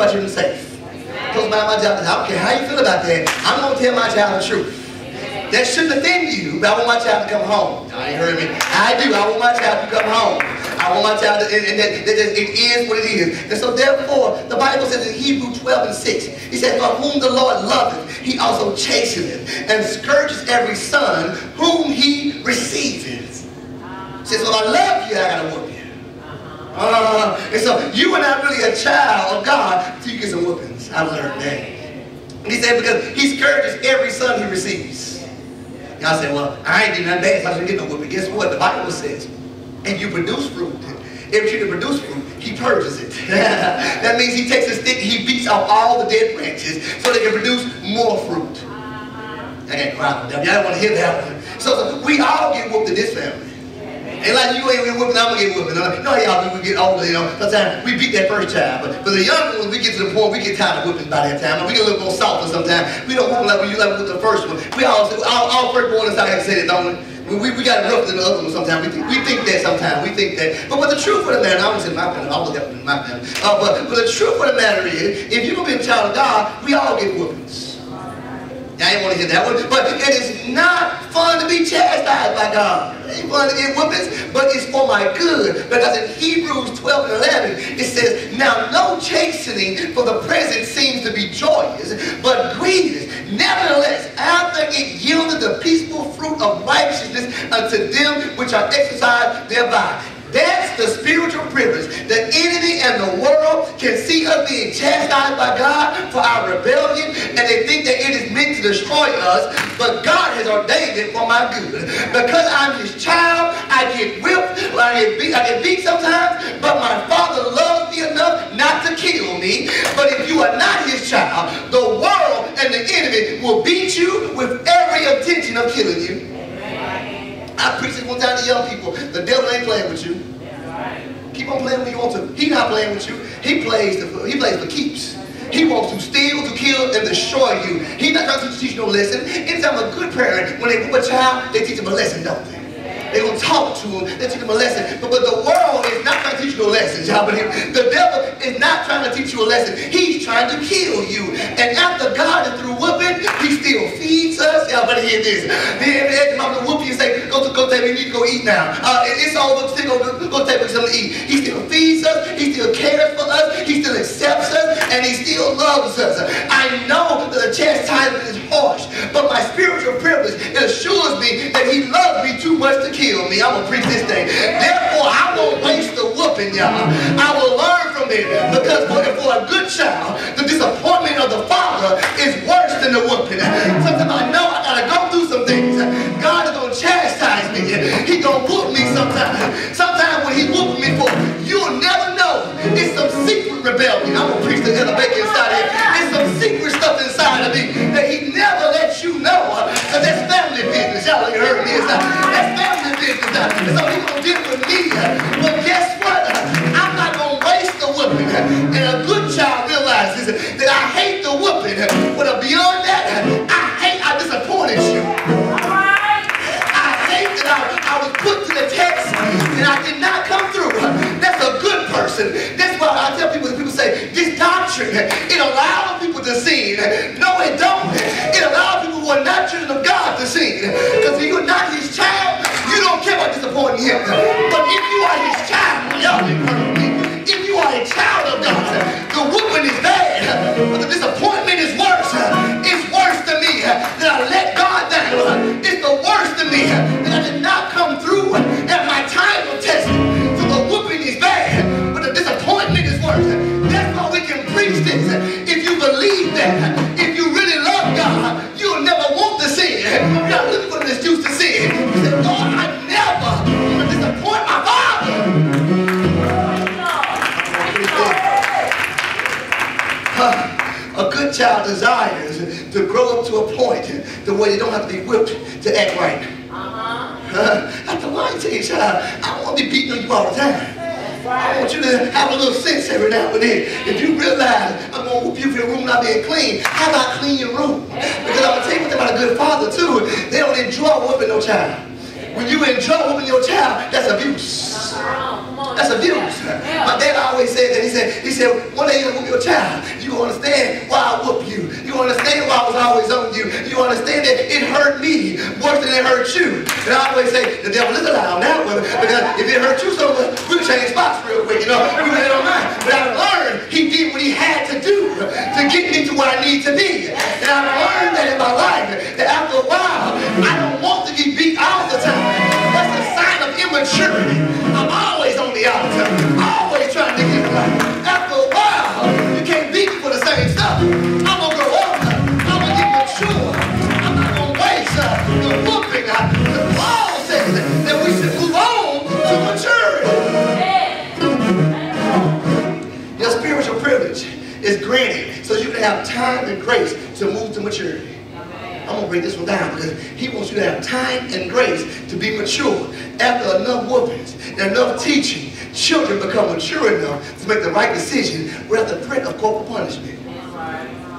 my children safe. Because my job is, I don't care how you feel about that. I'm going to tell my child the truth. That shouldn't offend you, but I want my child to come home. I ain't heard me. I do. I want my child to come home. I want my child to, and that it is what it is. And so therefore, the Bible says in Hebrews 12:6, he said, for whom the Lord loveth, he also chasteneth, and scourges every son whom he receiveth. He says, well, I love you, I got to whoop you. And so you are not really a child of God until you get some whoopings. I learned that. And he said, because he scourges every son he receives. Y'all say, well, I ain't doing nothing bad, so I shouldn't get no whooping. Guess what? The Bible says, if you produce fruit, every tree that produces fruit, he purges it. That means he takes a stick, he beats off all the dead branches so they can produce more fruit. I can't cry. Y'all don't want to hear that one. So we all get whooped in this family. And like you ain't whooping, I'm gonna get whooping. You know y'all do, we get older, you know. Sometimes we beat that first child, but for the younger ones, we get to the point we get tired of whooping by that time. We get a little more softer sometimes. We don't whoop like we used to with the first one. We all firstborn inside have to say that, don't we? We got it rougher than the other one sometimes. We think that sometimes. We think that. But the truth of the matter, I was in my family, I was in my family. But the truth of the matter is, if you're gonna be a child of God, we all get whoopings. I ain't want to hear that one. But it is not fun to be chastised by God. It ain't fun to get whoopings, but it's for my good. Because in Hebrews 12:11, it says, now no chastening for the present seems to be joyous, but grievous. Nevertheless, after it yielded the peaceful fruit of righteousness unto them which are exercised thereby. That's the spiritual privilege. The enemy and the world can see us being chastised by God for our rebellion, and they think that it is meant to destroy us, but God has ordained it for my good. Because I'm his child, I get whipped, I get beat sometimes, but my Father loves me enough not to kill me. But if you are not his child, the world and the enemy will beat you with every intention of killing you. I preached it one time to young people. The devil ain't playing with you. Keep on playing when you want to. He's not playing with you. He plays for keeps. He wants to steal, to kill, and destroy you. He's not trying to teach you no lesson. Anytime a good parent, when they whoop a child, they teach them a lesson, don't they? They're going to talk to them. They teach them a lesson. But the world is not trying to teach you no lessons, y'all. But the devil is not trying to teach you a lesson. He's trying to kill you. And after God is through whooping, he still feeds us. Y'all better hear this. Then every time I'm going to whoop you and say, go take me, you need to go eat now. It's over. Still go take me something to eat. He still feeds us. He still cares for us. He still accepts us. And he still loves us. I know that the chastisement is harsh. But my spiritual privilege, it assures me that he loves me too much to kill me. I'm going to preach this thing. Therefore, I won't waste the whooping, y'all. I will learn from it. Because for a good child, the disappointment of the father is worse than the whooping. Sometimes I know I got to go through some things. God is going to chastise me. He's going to whoop me sometimes. Sometimes when he whoops me for, you'll never know. It's some secret rebellion. I'm going to preach the elevation inside here. It's some secret stuff inside of me that he never lets you know. Because that's family business. Y'all ain't heard me. That's family business. And so he's going to deal with me. But guess what? I'm not going to waste the whooping. And a good child realizes that I hate the whooping. But beyond that, I disappointed you. I hate that I was put to the test and I did not come through. That's a good person. That's why I tell people say, this doctrine, it allows people to sin. No, it don't. It allows people who are not children of God to sin. Because if you're not his child, you don't care about disappointing him. But if you are his child, y'all didn't hurt me. If you are a child of God, the whooping is bad, but the disappointment is worse. It's worse to me that I let God down. It's the worst to me that I did not come through at my time of testing. So the whooping is bad, but the disappointment is worse. That's why we can preach this. If you believe that, if you really love God, you'll never want to sin. You're not looking for an excuse to sin. You say, Lord, I never want to disappoint my Father. A good child desires to grow up to a point the way they don't have to be whipped to act right. After lying to your child, I don't want to be beating on you all the time. I want you to have a little sense every now and then. If you realize I'm going to whoop you for your room not being clean, how about clean your room? Because I'm going to tell you what about a good father too. They don't enjoy whooping no child. When you enjoy whooping your child, that's abuse. That's abuse. My dad always said that. He said, one day you're going to whoop your child. You going to understand why I whoop you. You understand why I was always on you. You understand that it hurt me worse than it hurt you. And I always say, the devil is a lie on that one. Because if it hurt you so much, we'll change spots real quick, you know. We really don't mind. But I learned he did what he had to do to get me to where I need to be. And I learned that in my life, that after a while, I don't want to get beat all the time. That's a sign of immaturity. I'm always on the altar. Always trying to get right. After a while, you can't beat me for the same stuff. I'm going to grow up. I'm going to get mature. I'm not going to waste the whooping. The Paul says that we should move on to maturity. Your spiritual privilege is granted so you can have time and grace to move to maturity. I'm going to break this one down because he wants you to have time and grace to be mature. After enough whoopings and enough teaching, children become mature enough to make the right decision without the threat of corporal punishment.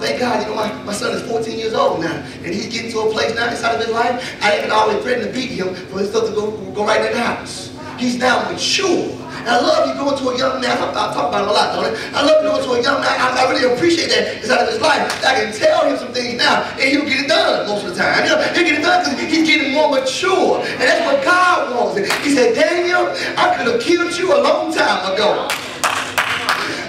Thank God, you know, my son is 14 years old now, and he's getting to a place now inside of his life. I didn't always threaten to beat him for his stuff to go right in the house. He's now mature. And I love you going to a young man. I talk about him a lot, don't I? I love you going to a young man. I really appreciate that inside of his life. I can tell him some things now, and he'll get it done most of the time. You know, he'll get it done because he's getting more mature. And that's what God wants. He said, Daniel, I could have killed you a long time ago.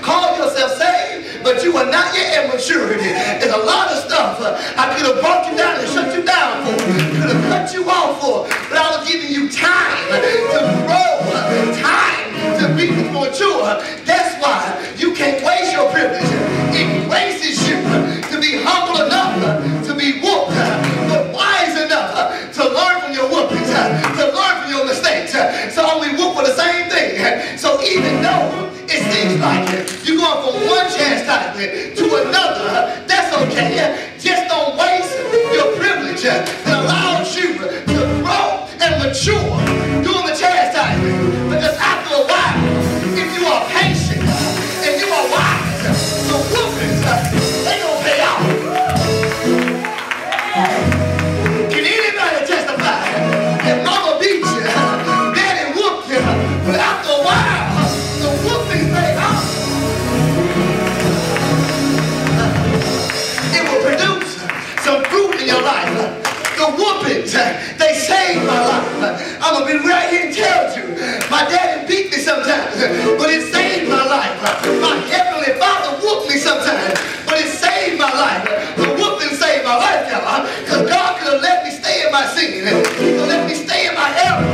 Call yourself saved, but you are not yet at maturity. There's a lot of stuff I could have brought you down and shut you down for. Could have cut you off for. But I was giving you time to grow, time to be mature. That's why you can't waste your privilege. It graces you to be humble enough to be whooped, but wise enough to learn from your whoopings, to learn from your mistakes. So we whoop for the same thing. So even though it seems like you're going from one chastisement to another, that's okay. Just don't waste your privilege that allows you to grow and mature during the chastisement. Because after a while, if you are patient and you are wise, the whoopings, they don't pay off. Can anybody testify that mama beat you, daddy whooped you, but after a while, the whoopings pay off? It will produce some fruit in your life. The whoopings, they saved my life. I'm going to be right here and tell you, my daddy beat me sometimes, but it saved my life. My heavenly Father whooped me sometimes, but it saved my life. The whooping saved my life, y'all, because God could have let me stay in my sin. He could have let me stay in my error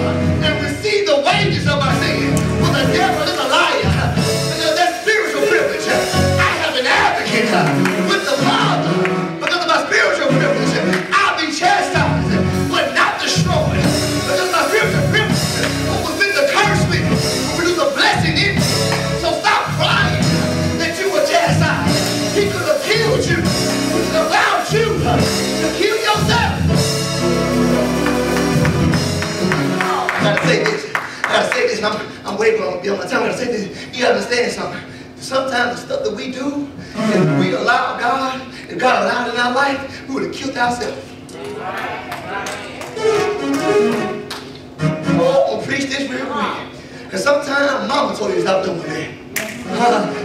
and receive the wages of my sin. But the devil is a liar. Because that's spiritual privilege. I have an advocate with the Father. Because of my spiritual privilege, I'll be chastised, but not destroyed. Because my spiritual privilege was meant to curse me, to produce a blessing in me. So stop crying that you were chastised. He could have killed you. He could have allowed you to kill yourself. I gotta say this. And I'm waiting on my time. I gotta say this. You gotta understand something. Sometimes the stuff that we do, if we allow God, if God allowed in our life, we would have killed ourselves. Oh, I'm gonna preach this real quick. Because sometimes mama told you to stop doing that.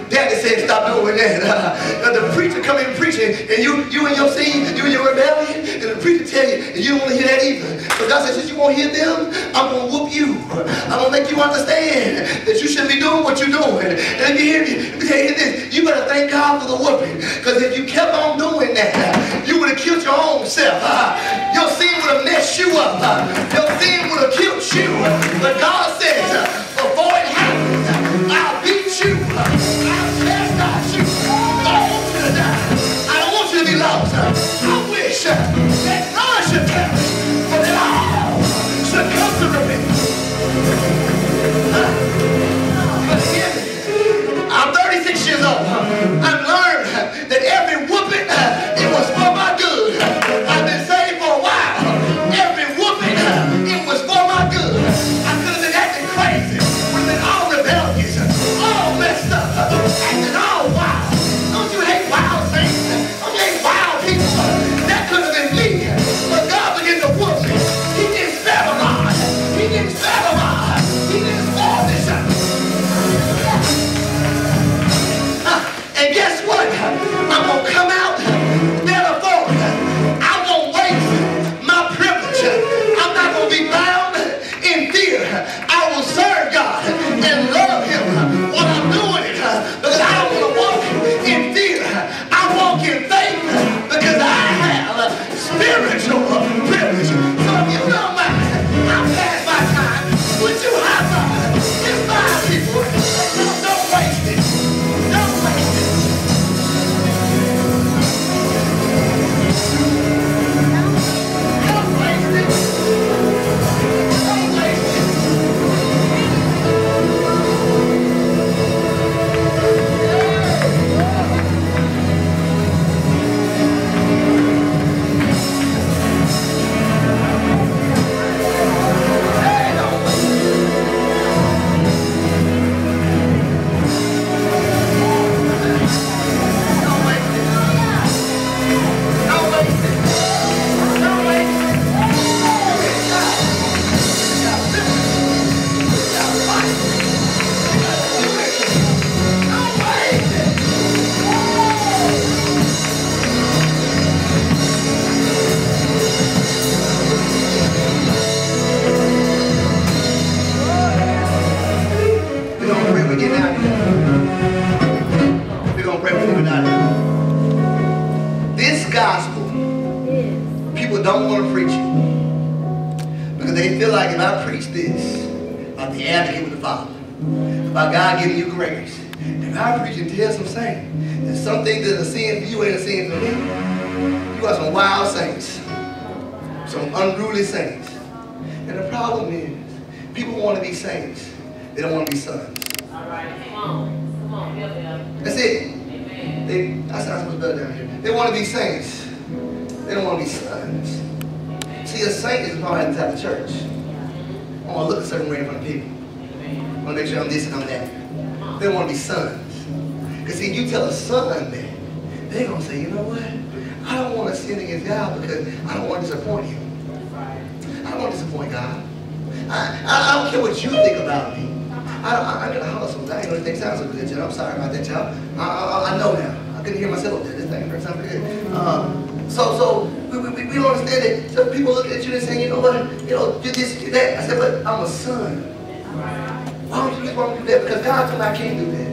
Daddy said stop doing that. The preacher come in preaching, and you and your sin, you and your rebellion, and the preacher tell you, and you don't want to hear that either. So God says, since you won't hear them, I'm going to whoop you. I'm going to make you understand that you shouldn't be doing what you're doing. And let me hear you. Let me tell you this. You better thank God for the whooping. Because if you kept on doing that, you would have killed your own self. Your sin would have messed you up. Your sin would have killed you. But God says, before it happens, I'll beat you. I'll chastise you. I don't want you to die. I don't want you to be lost. I wish that none should perish, but that all should come to repentance. But again, I'm 36 years old. I've learned that every whooping, it was I'm going to come out therefore. I won't waste my privilege. I'm not going to be bound in fear. I will serve God and love him while I'm doing it, because I don't want to walk in fear. I walk in faith because I have spiritual privilege. So if you don't mind, I'm past my time. Would you high five? Give five people. Don't waste it. Don't waste it. Don't waste it. Don't waste it. This gospel, people don't want to preach it because they feel like if I preach this about the advocate with the Father, about God giving you grace, if I preach and tell some saints that some things that are sin for you ain't a sin for me, you got some wild saints, some unruly saints. And the problem is, people want to be saints, they don't want to be sons. All right, come on. That's it. I sound so much better down here. They want to be saints. They don't want to be sons. See, a saint is probably inside the church. I want to look a certain way in front of people. I want to make sure I'm this and I'm that. They don't want to be sons. Because see, you tell a son that, they're going to say, you know what? I don't want to sin against God because I don't want to disappoint him. I don't want to disappoint God. I don't care what you think about me. I gotta holler sometimes. I ain't know this thing sounds so good, y'all. I'm sorry about that, y'all. I know now. I couldn't hear myself up there. This thing sounds good. So we don't understand it. So people look at you and say, you know what? You know, do this, do that. I said, but I'm a son. Why don't you do that? Because God told me I can't do that.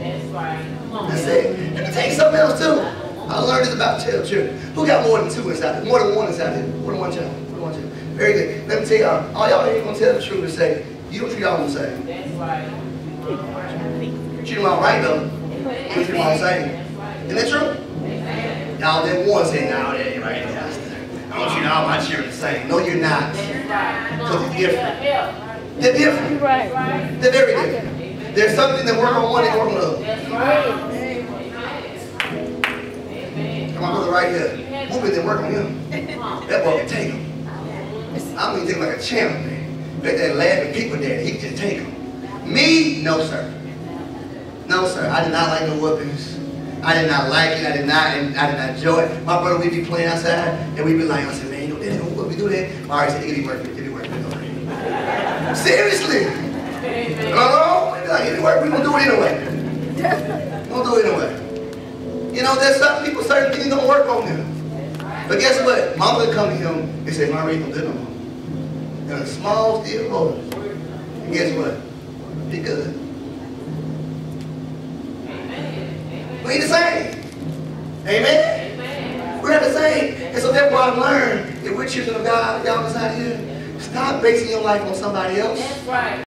That's it. Let me tell you something else too. I learned this about children. Who got more than two inside? More than one inside here? More than one child. More than one child. Very good. Let me tell y'all. All y'all ain't gonna tell the truth and say you don't treat y'all the same. That's right. Treat them all right though. You treat them all the same. Isn't that true? Y'all didn't want to say, no, that ain't right. I don't treat all my children the same. No, you're not. Because they're different. They're different. They're very different. There's something that work on one and work on the other. Come on, brother, right here. Moving and work on him. That boy can take him. I mean, take him like a champ, man. Bet that laugh and pick with that. He can just take him. Me? No, sir. No, sir. I did not like no whoopings. I did not like it. I did not enjoy it. My brother, we'd be playing outside, and we'd be like, I said, man, you know, they don't we do that. All right, so it'll be working. It'll be working. Seriously. No, it'll work. We're going to do it anyway. We're going to do it anyway. You know, there's certain things don't work on them. But guess what? Mama would come to him and say, Mama, you don't do no more. And a small, still voice. And guess what? Be good. We ain't the same. Amen? We're not the same. And so that's why I've learned, if we're children of God, y'all inside here, stop basing your life on somebody else. That's right.